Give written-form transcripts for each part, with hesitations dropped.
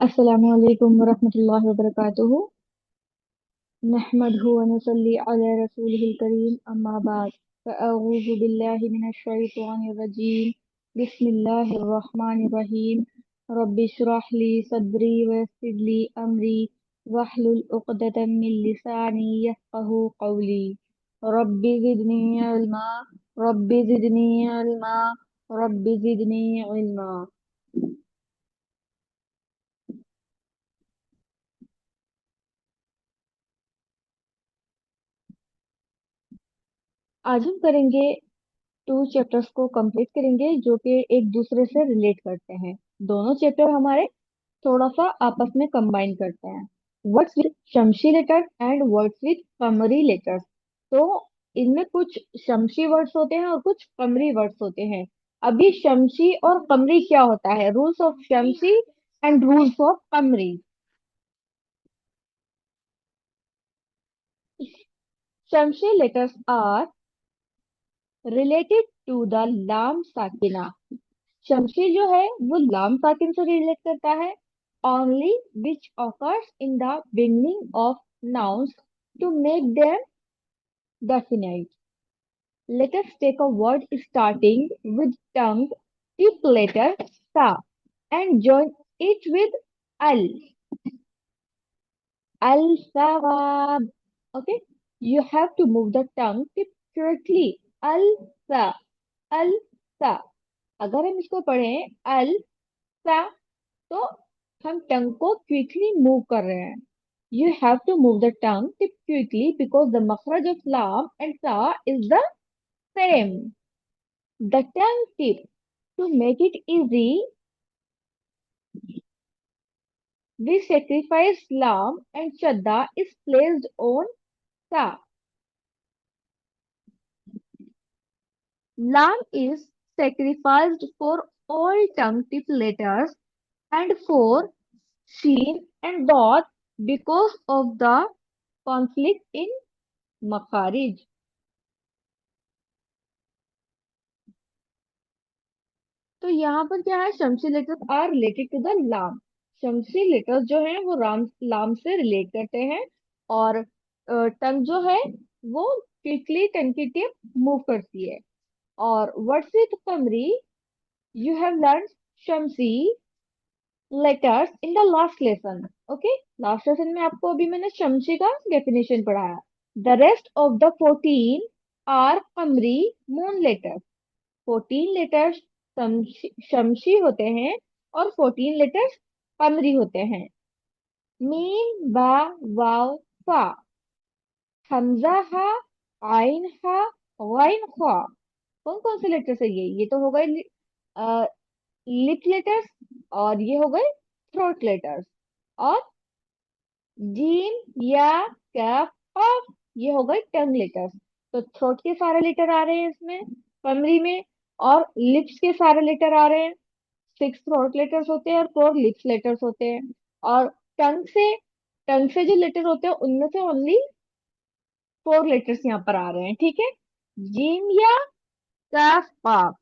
अस्सलामु अलैकुम वरहमतुल्लाहि वबरकातुहू। नहमदहु व नसल्ली अला रसूलिहिल करीम अम्मा बाद फ़अऊज़ु बिल्लाहि मिनश शैतानिर रजीम। बिस्मिल्लाहिर रहमानिर रहीम। रब्बि इश्रह ली सदरी व यस्सिर ली अमरी वहलुल उक़दतम मिन लिसानी यफ़क़हू क़ौली। Rabbi ज़िदनी इल्मा rabbi ज़िदनी इल्मा rabbi ज़िदनी इल्मा। आज हम करेंगे, टू चैप्टर्स को कंप्लीट करेंगे जो कि एक दूसरे से रिलेट करते हैं। दोनों चैप्टर हमारे थोड़ा सा आपस में कंबाइन करते हैं। वर्ड्स विद शमशी लेटर्स एंड वर्ड्स विद कमरी लेटर्स। तो इनमें कुछ शमशी वर्ड्स होते हैं और कुछ कमरी वर्ड्स होते हैं। अभी शमशी और कमरी क्या होता है, रूल्स ऑफ शमशी एंड रूल्स ऑफ कमरी। शमशी letters are related to the लाम साकिना। शमशी जो है वो लाम साकिन से रिलेट करता है। Only which occurs in the beginning of nouns to make them definite. Let us take a word starting with tongue tip letter sa and join it with al. Al sawab. Okay, you have to move the tongue tip correctly. Al sa, al sa. अगर हम इसको पढ़ें अल सा, तो हम टंग को quickly move कर रहे हैं। You have to move the tongue tip quickly because the makhraj of lam and sa is the same. The tongue tip, to make it easy, we sacrifice lam and shadda is placed on sa. Lam is sacrificed for all tongue tip letters and for sheen and dot because of the conflict in makharij. तो यहाँ पर क्या है, शमसी letters are related to the लाम। शमसी letters जो है वो लाम से रिलेट करते हैं। और टंग जो है वो क्विकली टंग की टिप मूव करती है। और वर्ड्स विद कमरी, यू हैव लर्न शमसी letters in the last lesson. Okay, last lesson में आपको अभी मैंने शमसी का डेफिनेशन पढ़ाया। The rest of the 14 are कमरी मून लेटर्स। 14 लेटर्स शमशी होते हैं और 14 लेटर्स कमरी होते हैं। मीम बा वाव फा, हमजा हा, आइन हा, गाइन खा। कौन कौन से लेटर्स है ये तो हो गए लिप लेटर्स, और ये हो गए थ्रोट लेटर्स। और जीम या कैफ ऑफ, ये हो गए टंग लेटर्स। तो थ्रोट के सारे लेटर आ रहे हैं इसमें कमरी में, और लिप्स के सारे लेटर आ रहे हैं। 6 थ्रोट लेटर्स होते हैं और 4 लिप्स लेटर्स होते हैं। और टंग से टंग से जो लेटर होते हैं उनमें से ओनली 4 लेटर्स यहाँ पर आ रहे हैं। ठीक है, जीम या काफ काफ।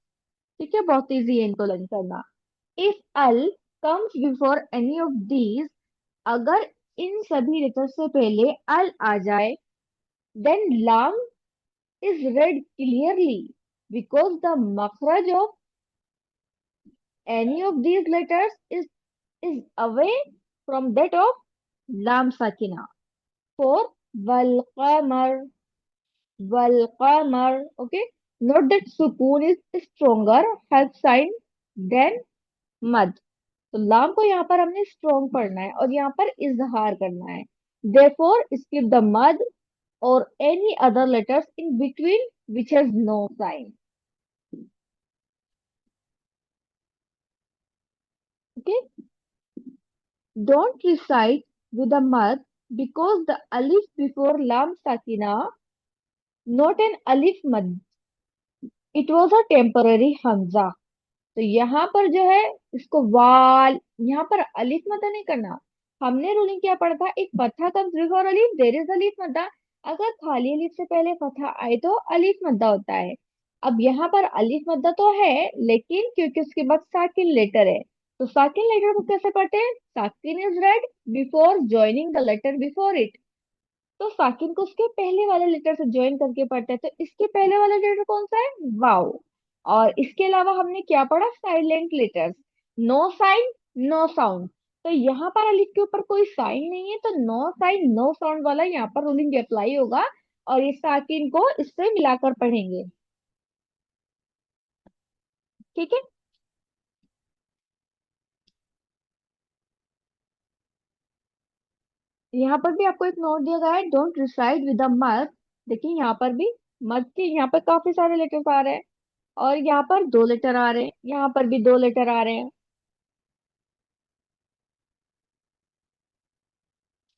ठीक है, बहुत इजी है इनको लर्न करना। If Al comes before any of these, अगर इन सभी लेटर से पहले अल आ जाए, देन लाम is read clearly because the मखरज of any of these letters is away from that of lam sakina. For wal qamar, wal qamar. Okay, note that sukun is stronger help sign than mad. तो लाम को यहाँ पर हमने strong पढ़ना है और यहाँ पर इजहार करना है। therefore skip the mad or any other letters in between which has no sign. Okay, don't recite with the mad because the alif before lam sakina not an alif mad, it was a temporary Hamza. तो यहाँ पर जो है इसको वाल, यहाँ पर अलिफ मद्दा नहीं करना। हमने रूलिंग क्या पढ़ा था, एक फतहा कम्स बिफोर अलिफ देयर इज अलिफ मद्दा। अगर खाली अलिफ से पहले फतहा आए तो अलिफ मद्दा होता है। अब यहाँ पर अलिफ मद्दा तो है, लेकिन क्योंकि उसके बाद साकिन लेटर है, तो साकिन लेटर को कैसे पढ़ते हैं? साकिन is read before joining the letter before it. तो साकिन को उसके पहले वाले लेटर से ज्वाइन करके पढ़ते हैं, तो इसके पहले वाला लेटर कौन सा है? वाओ। और इसके अलावा हमने क्या पढ़ा? Silent letters, no sign no sound. तो यहाँ पर अलिफ के ऊपर कोई साइन नहीं है, तो नो साइन नो साउंड वाला यहाँ पर रूलिंग अप्लाई होगा, और इस साकिन को इससे मिलाकर पढ़ेंगे। ठीक है। यहाँ पर भी आपको एक नोट दिया गया है, डोंट रिसाइड विद द मद। देखिए यहाँ पर भी मद के यहाँ पर काफी सारे लेटर्स आ रहे हैं, और यहाँ पर दो लेटर आ रहे हैं, यहाँ पर भी दो लेटर आ रहे हैं।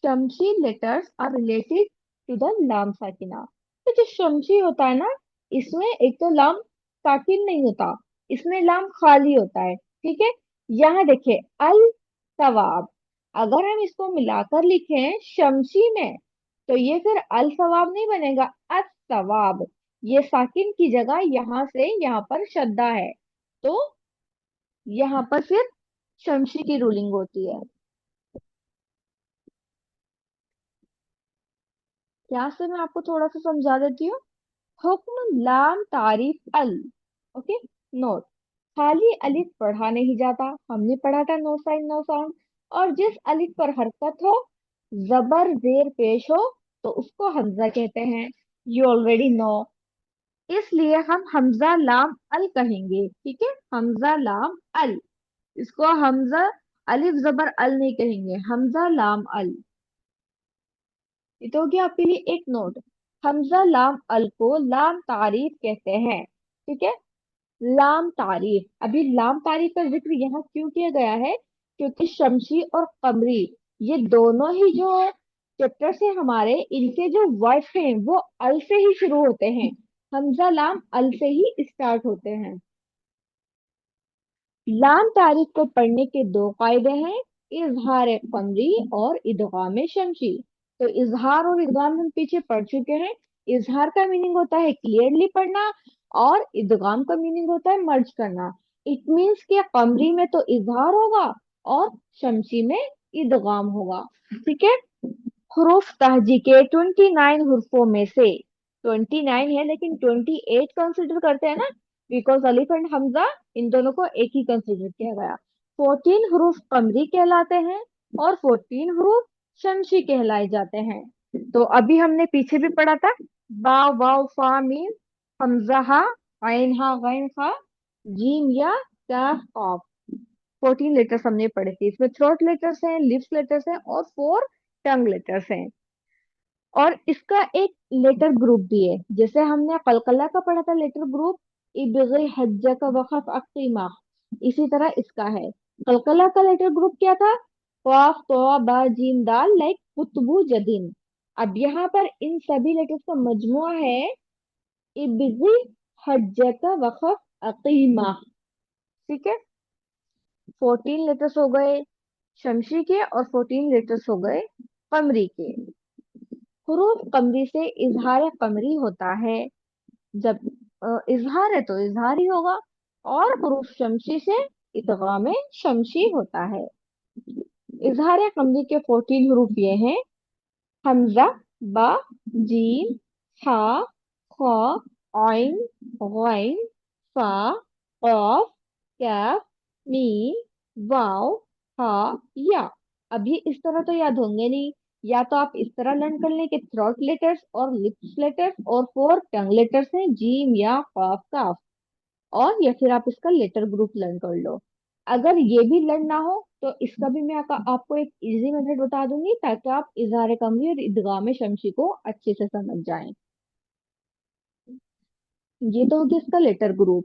शमशी letters are related to the लाम साकिना। तो जो शमशी होता है ना, इसमें एक तो लाम साकिन नहीं होता, इसमें लाम खाली होता है। ठीक है। यहाँ देखिए अल सवाब, अगर हम इसको मिलाकर लिखें शमशी में, तो ये फिर अल सवाब नहीं बनेगा, अस सवाब। ये साकिन की जगह यहाँ से यहाँ पर शद्दा है, तो यहाँ पर फिर शमशी की रूलिंग होती है। यहाँ से मैं आपको थोड़ा सा समझा देती हूँ। हुक्म लाम तारीफ अल। ओके। नोट, खाली अलिफ पढ़ा नहीं जाता, हमने पढ़ा था नो साइन नो साउंड। और जिस अलिफ पर हरकत हो, जबर जेर पेश हो, तो उसको हमजा कहते हैं। You already know. इसलिए हम हमजा लाम अल कहेंगे। ठीक है, हमजा लाम अल। इसको हमजा अलिफ जबर अल नहीं कहेंगे, हमजा लाम अल। ये तो हो गया आपके लिए एक नोट। हमजा लाम अल को लाम तारीफ कहते हैं। ठीक है। लाम तारीफ, अभी लाम तारीफ का जिक्र यहाँ क्यों किया गया है? क्योंकि शमशी और कमरी, ये दोनों ही जो चैप्टर्स हैं हमारे, इनके जो वर्ड्स हैं वो अल से ही शुरू होते हैं। हमजा लाम अल से ही स्टार्ट होते हैं। लाम तारीफ को पढ़ने के दो कायदे हैं, इजहार कमरी और इदगाम शमशी। तो इजहार और इदगाम हम पीछे पढ़ चुके हैं। इजहार का मीनिंग होता है क्लियरली पढ़ना, और इदगाम का मीनिंग होता है मर्ज करना। इट मीन्स कि कमरी में तो इजहार होगा और शमशी में इदगाम होगा। ठीक है। हुरूफ तहजी के 29 हुर्फों में से 29 है, लेकिन 28 कंसिडर करते हैं ना, बिकॉज अलिफ एंड हमजा, इन दोनों को एक ही कंसिडर किया गया। 14 हुरूफ कमरी कहलाते हैं, और 14 हुरूफ शमशी कहलाए जाते हैं। तो अभी हमने पीछे भी पढ़ा था, बा वाव फा मीम, हमजा हा, आइन हा गैन खा, जीम या काफ कॉफ। 14 लेटर्स हमने पढ़े थे। इसमें थ्रोट लेटर्स हैं, लिप्स लेटर्स हैं, और 4 टंग लेटर्स हैं। और इसका एक लेटर ग्रुप भी है, जैसे हमने कलकला का पढ़ा था लेटर ग्रुप, इबगी हज्जा का वक़फ अकीमा, इसी तरह इसका है। कलकला का लेटर ग्रुप क्या था? काफ तो बा जीम दाल, लाइक कुतबू जदीन। अब यहाँ पर इन सभी लेटर्स का मजमुआ है इबगी हज्जा का वक़फ अकीमा। ठीक है। 14 लेटर्स हो गए शमशी के, और 14 लेटर्स हो गए कमरी के। हुरूफ कमरी से इजहार कमरी होता है। जब इजहार है तो इजहार ही होगा, और हुरूफ शमशी से इदगाम शमशी होता है। इजहार कमरी के 14 हुरूफ ये हैं, हमजा, बा, जीम, हा, खा, आइन, गैन, फा, कॉफ, कैफ, मीम, वाव, हा, या। अब ये इस तरह तो याद होंगे नहीं, या तो आप इस तरह लर्न कर लें कि थ्रोट लेटर्स और लिप्स लेटर्स और 4 टंग लेटर्स हैं, जीम या काफ काफ, और या फिर आप इसका लेटर ग्रुप लर्न कर लो। अगर ये भी लर्न ना हो, तो इसका भी मैं आपको एक इजी मेथड बता दूंगी, ताकि आप इजहार कमरी और इदगाम शमशी को अच्छे से समझ जाएं। ये तो हो गया इसका लेटर ग्रुप।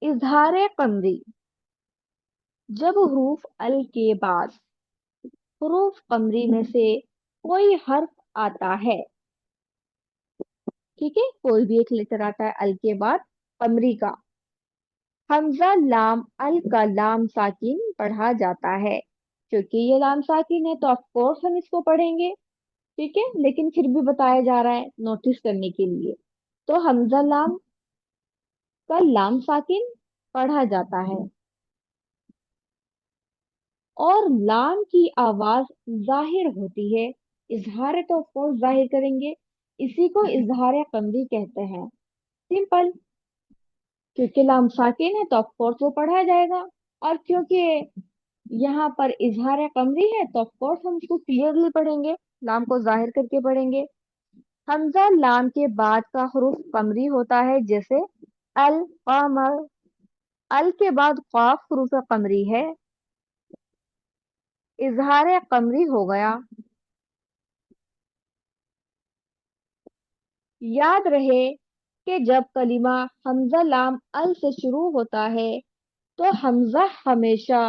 इजहार कमरी, जब हरूफ अल के बाद हरूफ कमरी में से कोई हर्फ आता है, ठीक है, कोई भी एक लेटर आता है अल के बाद कमरी का, हमजा लाम अल का लाम साकिन पढ़ा जाता है। क्योंकि ये लाम साकिन है तो ऑफ कोर्स हम इसको पढ़ेंगे। ठीक है, लेकिन फिर भी बताया जा रहा है नोटिस करने के लिए। तो हमजा लाम का लाम साकिन पढ़ा जाता है, और लाम की आवाज जाहिर होती है। इजहार है तो ऑफ कोर्स जाहिर करेंगे, इसी को इजहार कमरी कहते हैं। सिंपल, क्योंकि लाम साकिन है तो ऑफ कोर्स वो पढ़ा जाएगा, और क्योंकि यहाँ पर इजहार कमरी है तो ऑफ कोर्स हम इसको क्लियरली पढ़ेंगे, लाम को जाहिर करके पढ़ेंगे। हमजा लाम के बाद का हरूफ कमरी होता है, जैसे अल कमर। अल के बाद काफ हरूफ कमरी है, इजहार कमरी हो गया। याद रहे कि जब कलिमा हमजा लाम अल से शुरू होता है तो हमजा हमेशा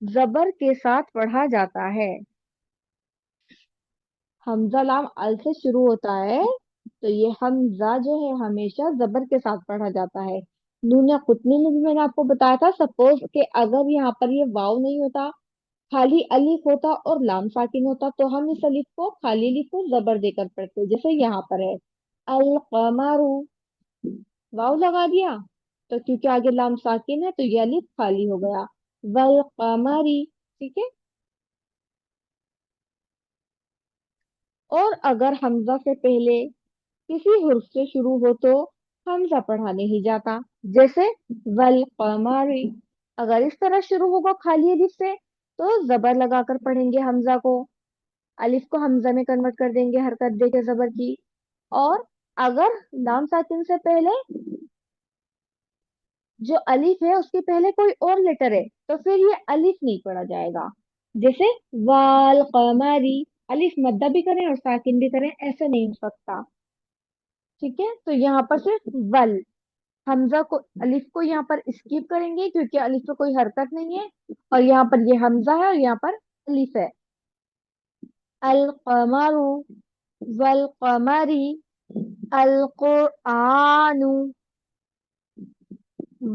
जबर के साथ पढ़ा जाता है। हमजा लाम अल से शुरू होता है तो ये हमजा जो है हमेशा जबर के साथ पढ़ा जाता है। नून कुतनी में भी मैंने आपको बताया था, सपोज कि अगर यहाँ पर ये वाव नहीं होता, खाली अलिफ होता और लाम साकिन होता, तो हम इस अलिफ को, खाली अलिफ को जबर देकर पढ़ते, जैसे यहाँ पर है अल कमरु, वाव लगा दिया तो क्योंकि आगे लाम साकिन है तो ये अलिफ खाली हो गया, वल कमरी। ठीक है। और अगर हमजा से पहले किसी हुर्फ से शुरू हो तो हमजा पढ़ा नहीं जाता, जैसे वल कमरी। अगर इस तरह शुरू होगा खाली अलिफ से तो जबर लगाकर पढ़ेंगे हमजा को, अलिफ को हमजा में कन्वर्ट कर देंगे हरकत देके जबर की। और अगर लाम साकिन से पहले जो अलिफ है उसके पहले कोई और लेटर है तो फिर ये अलिफ नहीं पढ़ा जाएगा, जैसे वाल कमरी। अलिफ मद्दा भी करें और साकिन भी करें, ऐसे नहीं हो सकता। ठीक है, तो यहाँ पर सिर्फ वल, हमजा को, अलिफ को यहाँ पर स्किप करेंगे क्योंकि अलिफ पे कोई हरकत नहीं है, और यहाँ पर ये हमजा है और यहाँ पर अलिफ है। अल कमरु, वल कमरी, अल कुरआनु,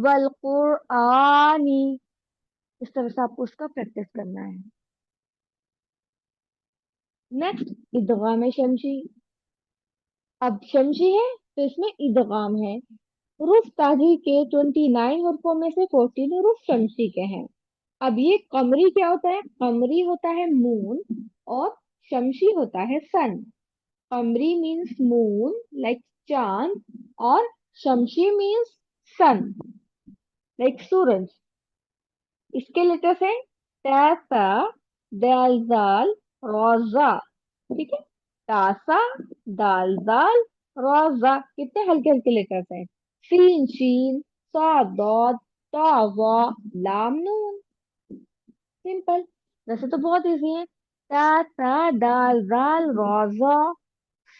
वल कुरआनी। इस तरह से आपको उसका प्रैक्टिस करना है। नेक्स्ट, इदगाम शमशी। अब शमशी है तो इसमें इदगाम है। हरूफ ताजी के 29 हरफों में से 14 हरूफ शमशी के हैं। अब ये कमरी क्या होता है? कमरी होता है मून, और शमशी होता है सन। कमरी मीन्स मून, लाइक चांद, और शमशी मीन्स सन, लाइक सूरज। इसके लेटर्स है तासा, दाल जाल, रोजा। ठीक है, तासा, दाल जाल, रोजा, कितने हल्के हल्के लेटर्स हैं। सीन शीन, सादोद, तावा, लाम नून। सिंपल, वैसे तो बहुत इजी है। तासा, दाल जाल, रोजा,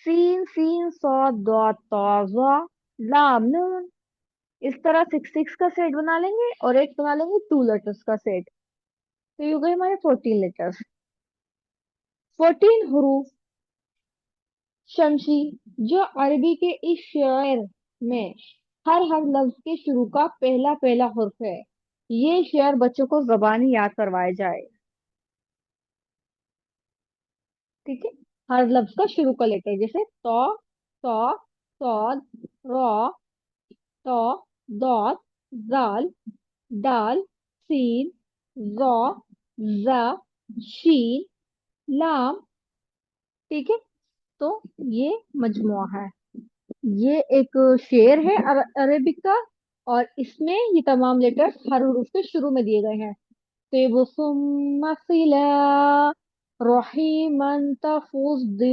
सीन सीन सौद दौद तौजा, लाम नून। इस तरह सिक्स सिक्स का सेट बना लेंगे और एक बना लेंगे टू लेटर्स का सेट, तो ये हो गए हमारे 14 लेटर्स। 14 हरूफ शमशी जो अरबी के इस शेर में हर लफ्ज के शुरू का पहला पहला हुर्फ है। ये शेर बच्चों को जबानी याद करवाए जाए। ठीक है, हर लफ्ज का शुरू का लेटर, जैसे तो, सौद, रॉ, तो, दौत, जाल, दाल, सीन, जौ, जा, शीन, लाम। ठीक है, तो ये मजमुआ है, ये एक शेर है अरेबिक का, और इसमें ये तमाम लेटर्स हर हरूफ के शुरू में दिए गए हैं। तेबुसुम्मा सिला, रहीमन तफुज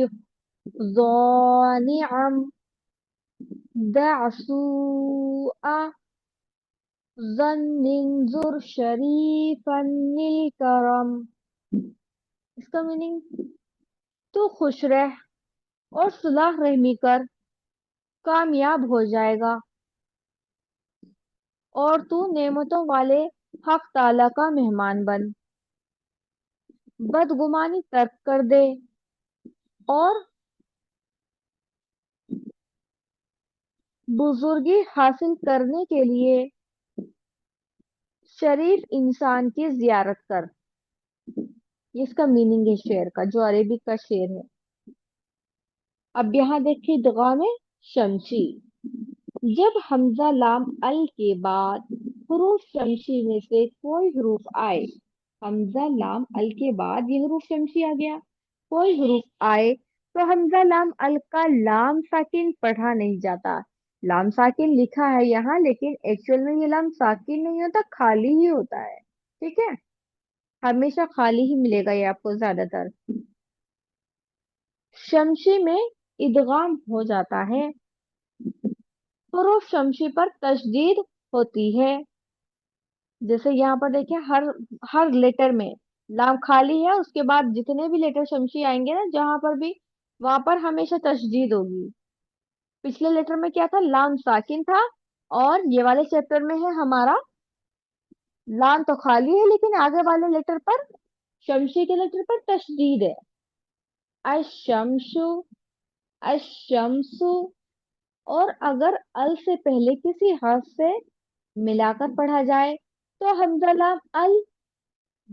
ज़ानिअम, दअसुआ, ज़न्निंजुर शरीफन निल करम। इसका मीनिंग, तू खुश रह और सुलह रहमी कर, कामयाब हो जाएगा, और तू नेमतों वाले हक ताला का मेहमान बन, बदगुमानी तर्क कर दे, और बुजुर्गी हासिल करने के लिए शरीफ इंसान की जियारत कर। ये इसका मीनिंग है शेर का, जो अरेबिक का शेर है। अब यहाँ देखिए दुआ में शमशी। जब हमजा लाम अल के बाद हरूफ शमशी में से कोई हरूफ आए, हमजा लाम अल के बाद ये हरूफ शमशी आ गया, कोई हरूफ आए तो हमजा लाम अल का लाम साकिन पढ़ा नहीं जाता। लाम साकिन लिखा है यहाँ, लेकिन एक्चुअल में ये लाम साकिन नहीं होता, खाली ही होता है। ठीक है, हमेशा खाली ही मिलेगा ये आपको ज्यादातर। शमशी में इदगाम हो जाता है, हरूफ शमशी पर तशदीद होती है। जैसे यहाँ पर देखिए, हर हर लेटर में लाम खाली है, उसके बाद जितने भी लेटर शमशी आएंगे ना जहां पर भी, वहां पर हमेशा तशदीद होगी। पिछले लेटर में क्या था, लाम साकिन था, और ये वाले चैप्टर में है हमारा लाम तो खाली है, लेकिन आगे वाले लेटर पर, शमशी के लेटर पर तशदीद है। अशमशु, अशमसु। और अगर अल से पहले किसी हर्फ से मिलाकर पढ़ा जाए तो हमजा लाम अल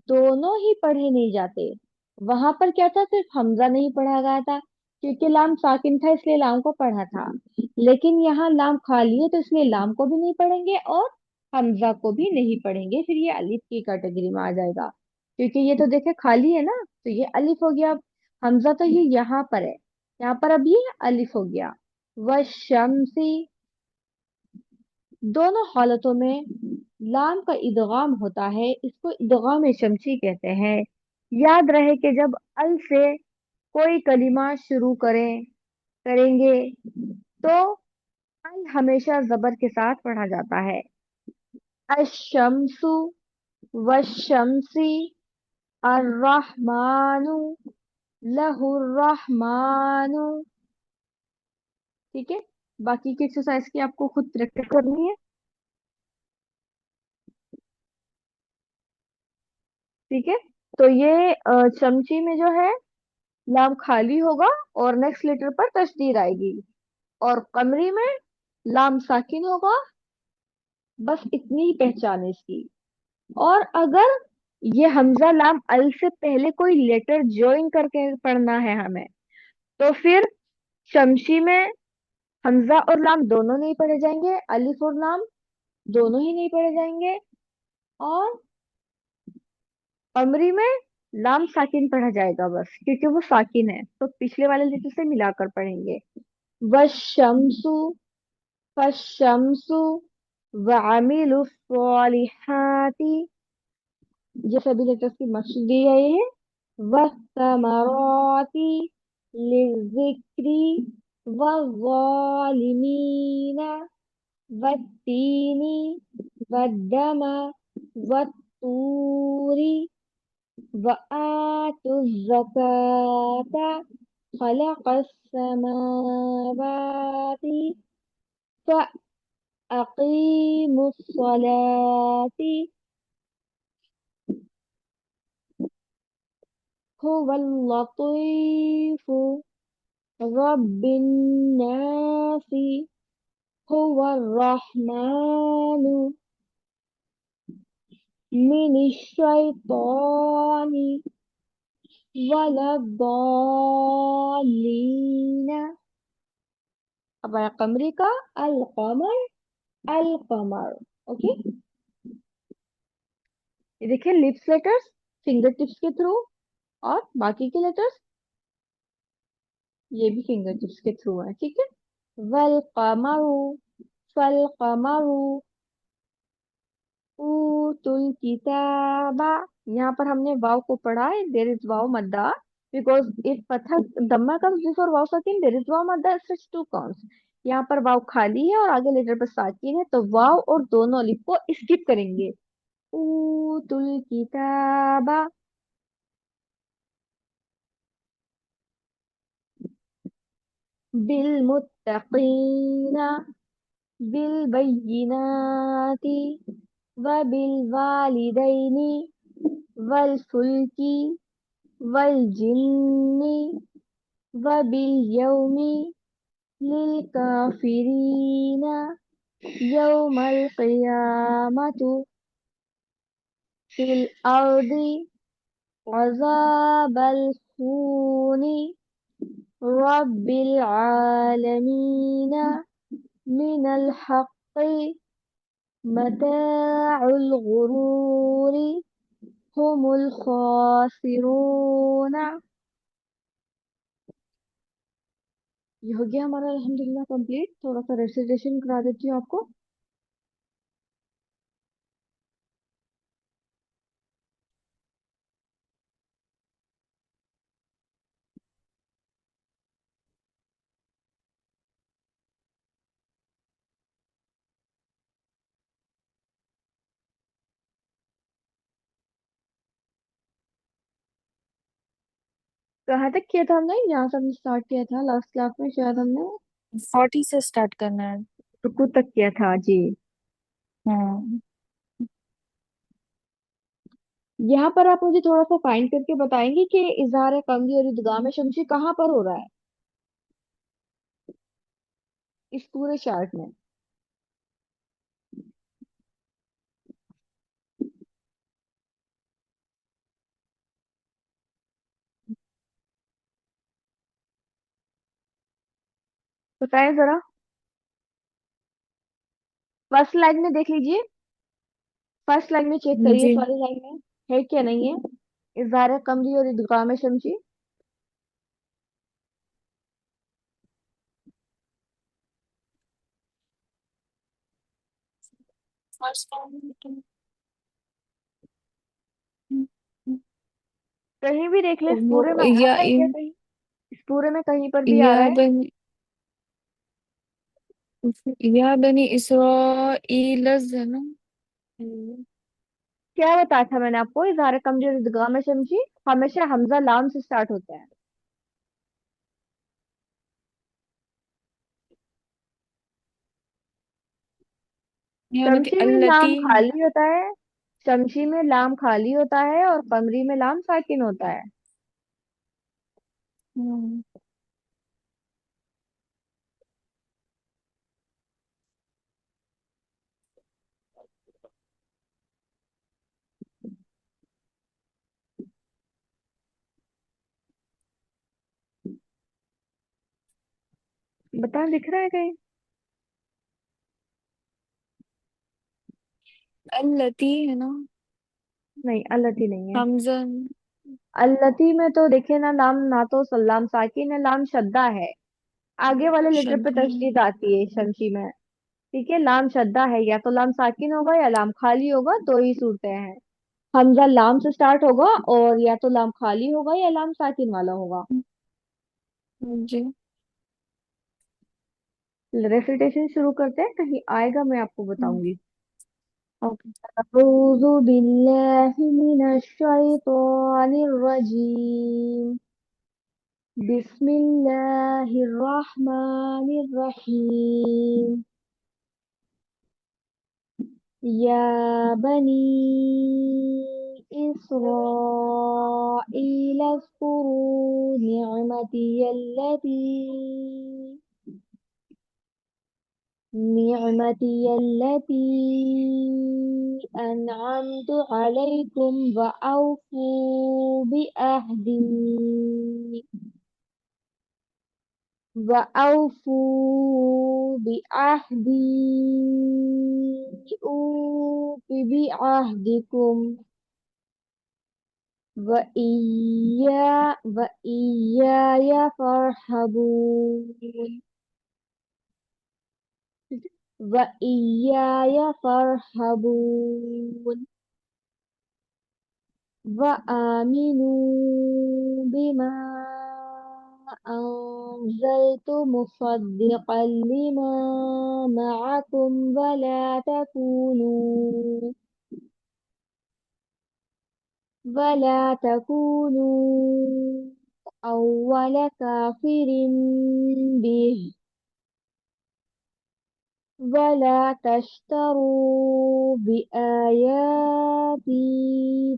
दोनों ही पढ़े नहीं जाते। वहां पर क्या था, सिर्फ हमजा नहीं पढ़ा गया था, क्योंकि लाम साकिन था इसलिए लाम को पढ़ा था। लेकिन यहाँ लाम खाली है तो इसलिए लाम को भी नहीं पढ़ेंगे और हमजा को भी नहीं पढ़ेंगे, फिर ये अलिफ की कैटेगरी में आ जाएगा। क्योंकि ये तो देखे खाली है ना, तो ये अलिफ हो गया। हमजा तो ये यहाँ पर है, यहाँ पर अब ये अलिफ हो गया। वशमसी। दोनों हालतों में लाम का इदगाम होता है, इसको इदगाम शमसी कहते हैं। याद रहे कि जब अल से कोई कलिमा शुरू करेंगे तो अल हमेशा जबर के साथ पढ़ा जाता है। अशमसु, वशमसी, अर्रहमानु, लहुर्रहमानु। ठीक है, बाकी की एक्सरसाइज की आपको खुद प्रैक्टिस करनी है। ठीक है, तो ये चमची में जो है लाम खाली होगा और नेक्स्ट लेटर पर तशदीद आएगी, और कमरी में लाम साकिन होगा। बस इतनी ही पहचान है इसकी। और अगर ये हमजा लाम अल से पहले कोई लेटर ज्वाइन करके पढ़ना है हमें, तो फिर शमशी में हमजा और लाम दोनों नहीं पढ़े जाएंगे, अलिफ और लाम दोनों ही नहीं पढ़े जाएंगे, और कमरी में लाम साकिन पढ़ा जाएगा बस, क्योंकि वो साकिन है तो पिछले वाले लेटर से मिलाकर पढ़ेंगे। वशमसु, फशमसु, वअमिलु स्वालिहाती। ये सभी लेटर्स की मकसद दी गई है। वस्तमराती लिज़िक्री, वज़ालिमीना, वत्तीनी, वद्दम, वत्तूरी, वआतुज़्ज़काता, खलक़स्समावाति, फअक़ीमुस्सलाती, हुवल्लतीफ़ु, रब्बिन्नासि, हुवर्रहमानु, मिनश्शैतानि वलद्दाल्लीन। अब आया कमरे का, अल कमर, अल कमर। ओके, ये देखिए लिप्स लेटर्स फिंगर टिप्स के थ्रू, और बाकी के लेटर्स ये भी फिंगर टिप्स के थ्रू है। ठीक है, वल कमरु, फल कमरु, ऊतुल किताबा। यहाँ पर हमने वाव को पढ़ा है, देर इज वाव मद्दा, बिकॉज इफ फतह दम्मा कम्स बिफोर वाव साकिन देर इज वाव मद्दा, स्विच टू काउंट्स। यहाँ पर वाव खाली है और आगे लेटर पर साकिन है, तो वाव और दोनों अलिफ को स्किप करेंगे। ऊतुल किताबा, बिल मुत्तकीना, बिल बय्यिनाति, व बिल वालिदैनी, वल फुल्की, वल जिन्नी, व बिल यौमी, लिल काफिरीना, यौमल क़ियामतु, फिल अर्दी, अज़ाबल खूनी, रब्बिल आलमीन मिनल हक़्क़ि मताउल गुरूरी हुमुल खासिरून। ये हो गया हमारा अल्हम्दुलिल्लाह कंप्लीट। थोड़ा सा रेसिटेशन करा देती हूँ आपको। कहाँ तक किया था हमने? यहाँ से हमने स्टार्ट किया था लास्ट क्लास में शायद हमने 40 से स्टार्ट करना है। रुकू तक किया था जी। हाँ। यहाँ पर आप मुझे थोड़ा सा फाइंड करके बताएंगे कि इजहार कमरी और इदगाम शमसी कहाँ पर हो रहा है इस पूरे चार्ट में। बताएं जरा। फर्स्ट लाइन में देख लीजिए। फर्स्ट लाइन में चेक करिए इस जी। वाली लाइन में है क्या नहीं है इजहार कमरी और इदगाम शमसी। कहीं भी देख ले, इस वो पूरे में आ रहा है क्या कहीं? इस पूरे में कहीं पर भी आ रहा या है? बनी या बनी इसराइल है ना। हम्म। क्या बताया था मैंने आपको? इजहार कमरी और इदगाम शमसी हमेशा हमजा लाम से स्टार्ट होता है। यानी कि शमशी में अल्लती। लाम खाली होता है। शमशी में लाम खाली होता है और कमरी में लाम साकिन होता है। हम्म। बता, दिख रहा है कहीं? अल्लती है ना। नहीं, अल्लती नहीं है। हमजन। अल्लती में तो देखिए ना, लाम ना तो सलाम साकिन है, लाम शद्दा है। आगे वाले लेटर पे शद्दा। तशदीद आती है शमशी में। ठीक है, लाम शद्दा है, या तो लाम साकिन होगा या लाम खाली होगा, दो ही सूरतें हैं। हमजा लाम से स्टार्ट होगा, और या तो लाम खाली होगा या लाम साकिन वाला होगा। जी। रेसिटेशन शुरू करते हैं, कहीं आएगा मैं आपको बताऊंगी। ओके। أعوذ بالله من الشيطان الرجيم. بسم الله الرحمن الرحيم. يا بني إسرائيل اذكروا نعمتي التي أنعمت عليكم وأوفوا بعهدي أوف بعهدكم وإياي فارهبون. وإياي فارهبون. وآمنوا بما أنزلت مصدقا لما معكم ولا تكونوا أول كافر به ولا تشتروا بآياتي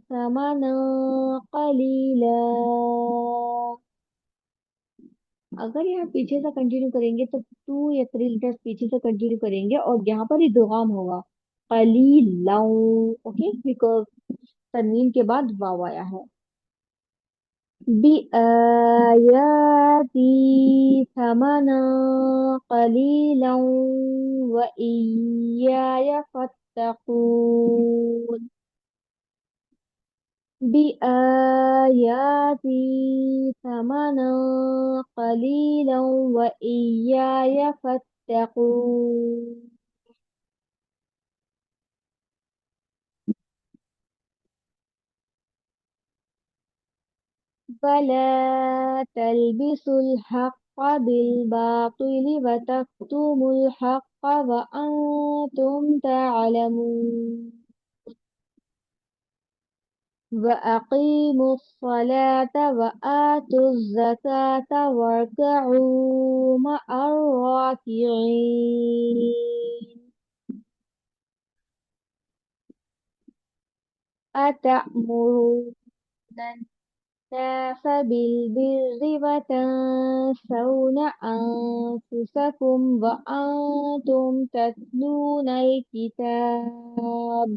ثمنا قليلا. अगर यहाँ पीछे से कंटिन्यू करेंगे तो 2 या 3 लेटर्स पीछे से कंटिन्यू करेंगे और यहाँ पर इदगाम होगा कलीलाऊ। ओके, बिकॉज तनवीन के बाद वाव आया है। بآياتي ثمنا قليلا وإياي فاتقون. بآياتي ثمنا قليلا وإياي فاتقون. فلا تلبسوا الحق بالباطل وتكتموا الحق وأنتم تعلمون. وأقيموا الصلاة وآتوا الزكاة واركعوا مع الراكعين. أتأمرون الناس بالبر وتنسون أنفسكم وأنتم تتلون الكتاب.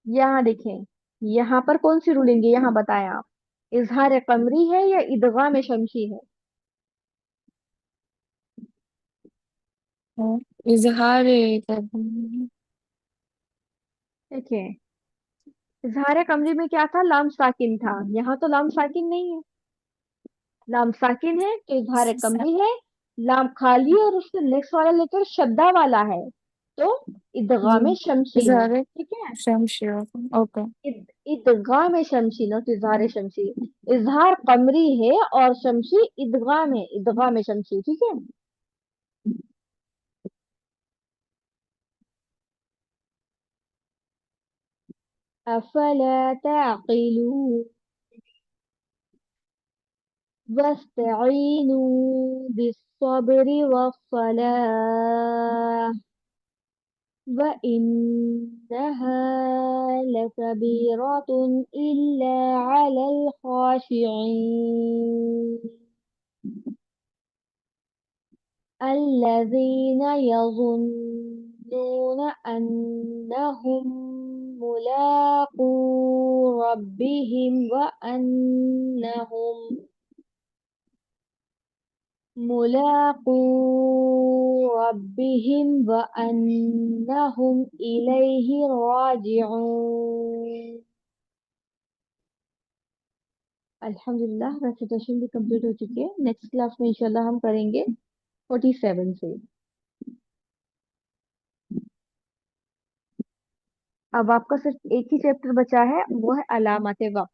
यहाँ देखें, यहाँ पर कौन सी रूलिंग है, यहाँ बताएं आप. इजहार कमरी है या इदगाम शमसी है? हाँ, इजहार करना। देखिए, इजहार कमरी में क्या था, लाम साकिन था. यहाँ तो लाम साकिन नहीं है. लाम साकिन है तो इजहार कमरी है. लाम खाली और उसके नेक्स्ट वाला लेटर शद्दा वाला है, तो जी, इदगाम शमसी है. इजहार ठीक है. शमशिया। ओके। इदगाम शमसी ना, तो इजहार शमसी. इजहार कमरी है और शमसी इदगाम है, इदगाम शमसी. ठीक है. अफला ताक़िलून. واستعينوا بالصبر والصلاة وإنها لكبيرة إلا على الخاشعين الذين يظنون أنهم ملاقو ربهم وأنهم ملاقو ربهم وأنهم إليه راجعون. अल्हम्दुलिल्लाह, रेसिटेशन भी कंप्लीट हो चुकी है. नेक्स्ट क्लास में इंशाल्लाह हम करेंगे 47 से. अब आपका सिर्फ एक ही चैप्टर बचा है, वो है अलामत वक्त,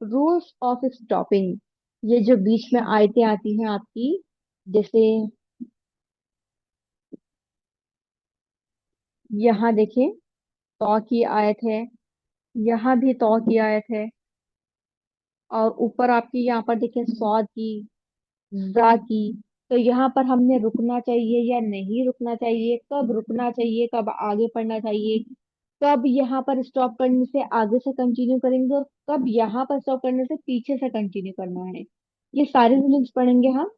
रूल्स ऑफ स्टॉपिंग. ये जो बीच में आयतें आती हैं आपकी, जैसे यहाँ देखें, तो की आयत है, यहाँ भी तो की आयत है, और ऊपर आपकी यहाँ पर देखें सौद की, जा की. तो यहाँ पर हमने रुकना चाहिए या नहीं रुकना चाहिए, कब रुकना चाहिए, कब आगे पढ़ना चाहिए, कब यहाँ पर स्टॉप करने से आगे से कंटिन्यू करेंगे और कब यहाँ पर स्टॉप करने से पीछे से कंटिन्यू करना है, ये सारे रूल्स पढ़ेंगे हम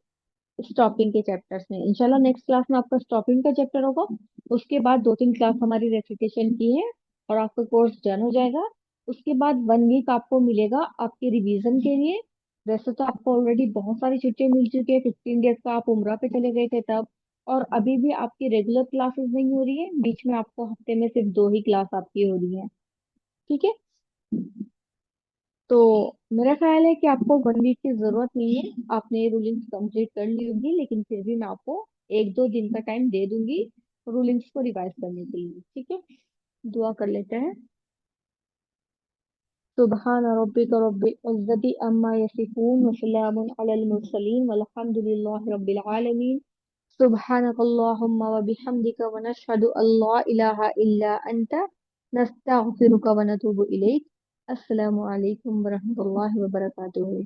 स्टॉपिंग के चैप्टर्स में. इंशाल्लाह नेक्स्ट क्लास में आपका स्टॉपिंग का चैप्टर होगा. उसके बाद 2-3 क्लास हमारी रेसिटेशन की है और आपका कोर्स डन हो जाएगा. उसके बाद 1 वीक आपको मिलेगा आपके रिवीजन के लिए. वैसे तो आपको ऑलरेडी बहुत सारी छुट्टियां मिल चुकी है, 15 डेज का आप उम्रा पे चले गए थे तब. और अभी भी आपकी रेगुलर क्लासेस नहीं हो रही है, बीच में आपको हफ्ते में सिर्फ 2 ही क्लास आपकी हो रही है. ठीक है. तो मेरा ख्याल है कि आपको 1 वीक की जरूरत नहीं है, आपने रूलिंग्स कंप्लीट कर ली होगी, लेकिन फिर भी मैं आपको 1-2 दिन का टाइम दे दूंगी रूलिंग्स को रिवाइज करने के लिए. ठीक है. दुआ कर लेते हैं. सुबहान रब्बिक रब्बिल इज्जति अम्मा यसिफून व सलामुन अलल मुरसलीन वल्हम्दुलिल्लाहि रब्बिल आलमीन. सुब्हानक अल्लाहुम्मा व बिहम्दिका व नशहदु अल्ला इलाहा इल्ला अंता नस्तगफिरुका व नतूबु इलैक. अस्सलामु अलैकुम व रहमतुल्लाहि व बरकातुहू.